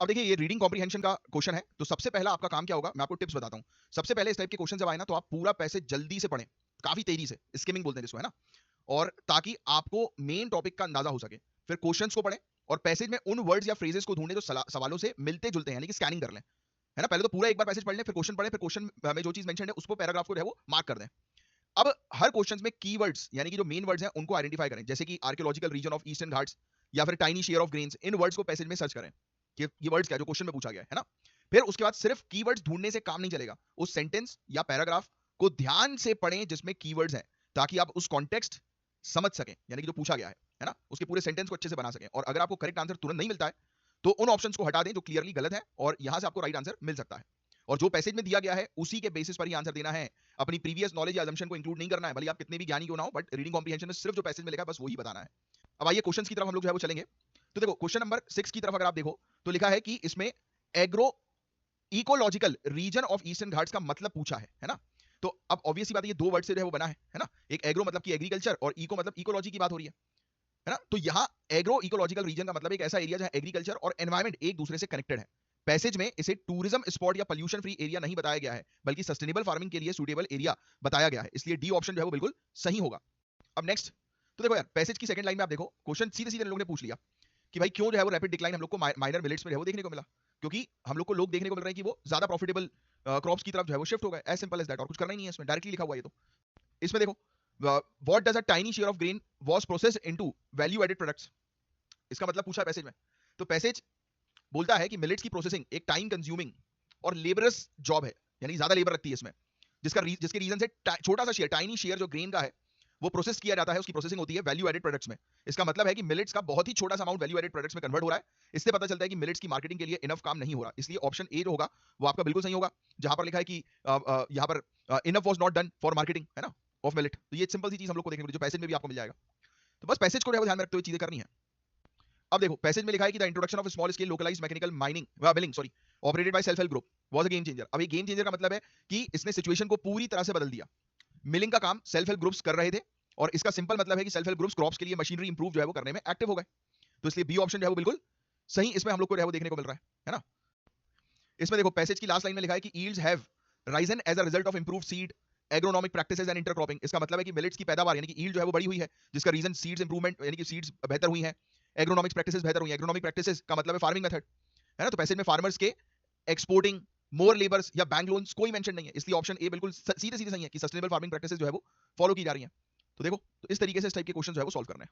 अब देखिए ये रीडिंग कॉम्प्रिहेंशन का क्वेश्चन है, तो सबसे पहला आपका काम क्या होगा, मैं आपको टिप्स बताता हूँ। सबसे पहले इस टाइप के क्वेश्चन जब आए ना, तो आप पूरा पैसेज जल्दी से पढ़ें, काफी तेजी से, स्किमिंग बोलते हैं जिसको, है ना? और ताकि आपको मेन टॉपिक का अंदाजा हो सके। फिर क्वेश्चंस को पढ़ें और पैसेज में उन वर्ड्स या फ्रेजेस को ढूंढें जो सवालों से मिलते जुलते हैं, यानी कि स्कैनिंग कर लें, है ना? पहले तो पूरा एक बार पैसेज पढ़ लें, फिर क्वेश्चन पढ़ें, फिर क्वेश्चन में जो चीज मेंशन है उसको पैराग्राफ को जो है वो मार्क कर दें। अब हर क्वेश्चन में कीवर्ड्स यानी कि जो मेन वर्ड्स हैं उनको आइडेंटिफाई करें, जैसे कि archaeological region of eastern Ghats या फिर टाइनी शेयर ऑफ ग्रेन्स। इन वर्ड्स को पैसेज में सर्च करें कि ये वर्ड्स क्या जो क्वेश्चन में पूछा गया है ना? फिर उसके बाद सिर्फ कीवर्ड्स ढूंढने से काम नहीं चलेगा, उस सेंटेंस या पैराग्राफ को ध्यान से पढ़ें जिसमें कीवर्ड्स हैं, ताकि आप उस कॉन्टेक्स्ट समझ सकें, यानी कि जो पूछा गया है ना, उसके पूरे सेंटेंस को अच्छे से बना सकें। और अगर आपको करेक्ट आंसर तुरंत नहीं मिलता है, तो उन ऑप्शंस को हटा दें जो क्लियरली गलत है, और यहां से आपको राइट आंसर मिल सकता है। और जो पैसेज में दिया गया है उसी के बेसिस पर ही आंसर देना है, अपनी प्रीवियस नॉलेज या असम्पशन को इंक्लूड नहीं करना है, भले आप कितने भी ज्ञानी क्यों ना हो, बट रीडिंग कॉम्प्रिहेंशन में सिर्फ जो पैसेज में लिखा है बस वही बताना है। अब आइए क्वेश्चंस की तरफ हम लोग जो है वो चलेंगे। तो देखो क्वेश्चन नंबर 6 की तरफ अगर आप देखो, तो लिखा है कि इसमें agro ecological region of eastern Ghats का मतलब पूछा है ना? तो अब ऑब्वियस सी बात है, ये दो वर्ड से जो है वो बना है ना? एक एग्रो मतलब कि एग्रीकल्चर, और इको मतलब इकोलॉजी की बात हो रही है ना? तो यहाँ एग्रो इकोलॉजिकल रीजन का मतलब एक ऐसा एरिया जहां एग्रीकल्चर और एनवायरमेंट एक दूसरे से कनेक्टेड है। पैसेज में इसे टूरिज्म स्पॉट या पोल्यूशन फ्री एरिया नहीं बताया गया है, बल्कि सस्टेनेबल फार्मिंग के लिए सूटेबल एरिया बताया गया है, इसलिए डी ऑप्शन जो है वो बिल्कुल सही होगा। अब नेक्स्ट, तो देखो यार पैसेज की सेकंड लाइन में आप देखो, क्वेश्चन सीधे सीधे लोगों ने पूछ लिया कि भाई क्यों जो है वो रैपिड डिक्लाइन हम लोग को माइनर मिलेट्स में जो है वो देखने को मिला, क्योंकि हम लोग को लोग देखने को मिल रहे हैं कि वो ज्यादा प्रॉफिटेबल क्रॉप्स की तरफ जो है वो शिफ्ट हो गए, एज सिंपल एज दैट, और कुछ करना ही नहीं है इसमें, डायरेक्टली लिखा हुआ है ये तो। इसमें देखो, what does a tiny share of grain was processed into value added products, इसका मतलब पूछा है पैसेज में। तो पैसेज बोलता है कि मिलेट्स की प्रोसेसिंग एक टाइम कंज्यूमिंग और लेबरस जॉब है, यानी ज्यादा लेबर लगती है इसमें, जिसके रीजन से छोटा सा शेयर, टाइनी शेयर जो ग्रेन का है, वो प्रोसेस किया जाता है, उसकी प्रोसेसिंग होती है वैल्यू एडेड प्रोडक्ट्स में। इसका मतलब है कि मिलेट्स का बहुत ही छोटा सा अमाउंट वैल्यू एडेड प्रोडक्ट्स में कन्वर्ट हो रहा है। इससे पता चलता है कि मिलेट्स की मार्केटिंग के लिए इनफ काम नहीं हो रहा, इसलिए ऑप्शन ए जो होगा वो आपका बिल्कुल सही होगा, जहां पर लिखा है कि यहाँ पर enough was not done for marketing, है ना, ऑफ मिलेट। तो ये सिंपल सी चीज हम लोग को देखने को जो पैसेज में भी आपको मिल जाएगा। तो बस पैसेज को ध्यान में रखते हुए चीजें करनी है। अब देखो पैसेज में लिखा है कि the introduction of small scale localised mechanical mining milling sorry operated by self help group was a game changer. अब ये गेम चेंजर का मतलब है कि इसने सिचुएशन को पूरी तरह से बदल दिया। मिलिंग का काम सेल्फ हेल्प ग्रुप्स कर रहे थे, और इसका सिंपल मतलब है कि सेल्फ हेल्प ग्रुप्स क्रॉप्स के लिए मशीनरी इंप्रूव जो है वो करने में एक्टिव हो गए। तो इसलिए बी ऑप्शन जो है वो बिल्कुल सही इसमें हम लोग को जो है वो देखने को मिल रहा है ना? इसमें देखो पैसेज की लास्ट लाइन में लिखा है कि yields have risen as a result of improved seed agronomic practices and intercropping. इसका मतलब है कि मिलेट्स की पैदावार यानी कि यील्ड जो है वो बड़ी हुई है, जिसका रीजन सीड्स इंप्रूवमेंट यानी कि सीड्स बेहतर हुई है, एग्रोनॉमिक प्रैक्टिसेस बेहतर हुई है। एग्रोनॉमिक प्रैक्टिसेस का मतलब है फार्मिंग मेथड, है ना? तो पैसेज में फार्मर्स के एक्सपोर्टिंग मोर लेबर्स या बैंक लोन्स कोई मेंशन नहीं है, इसलिए ऑप्शन ए बिल्कुल सीधे सीधे सही है कि सस्टेनेबल फार्मिंग प्रैक्टिसेस जो है वो फॉलो की जा रही है। तो देखो, तो इस तरीके से इस टाइप के क्वेश्चन जो है वो सॉल्व करना है।